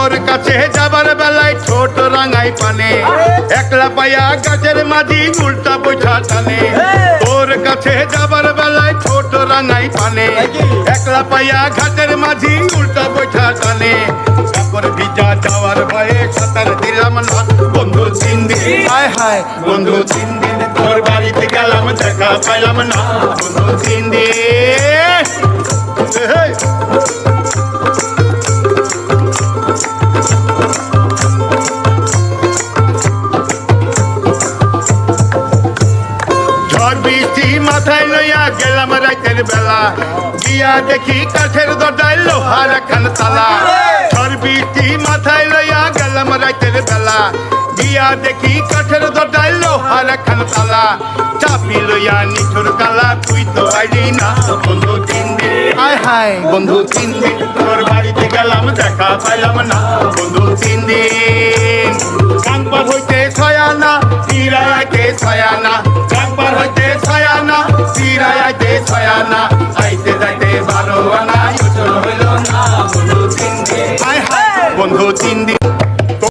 তোর কাছে যাবার বেলায় ছোট রাঙাই পানে একলা পায়া গাছের মাঝি উল্টা বৈঠা টানে তোর কাছে যাবার বেলায় ছোট রাঙাই পানে একলা পায়া ঘাটের মাঝি উল্টা বৈঠা টানে কাপড় ভিজা যাওয়ার ভয়ে সাঁতার দিলাম না বন্ধু 3 দিন হায় হায় বন্ধু 3 দিন তোর বাড়িতে গেলাম দেখা পাইলাম না বন্ধু 3 দিন ঝড় বৃষ্টি মাথায় লইয়া গেলাম রাতের বেলা গিয়া দেখি কাঠের দরজায় লোহার একখান তালা ঝড় বৃষ্টি মাথায় লইয়া গেলাম রাতের বেলা গিয়া দেখি কাঠের দরজায় লোহার একখান তালা চাপি লইয়া নিঠুর কালা তুই তো আইলি না বন্ধু 3 দিন হায় হায় বন্ধু 3 দিন তোর বাড়িতে গেলাম দেখা পাইলাম না বন্ধু 3 দিন গাংপার হইতে ছয়ানা চিরাইতে ছয়ানা গাংপার হইতে ছয়ানা চিরাইতে ছয়ানা আইতে যাইতে 12 আনা ইউসুল হইল না বন্ধু 3 দিন হায় হায় বন্ধু 3 দিন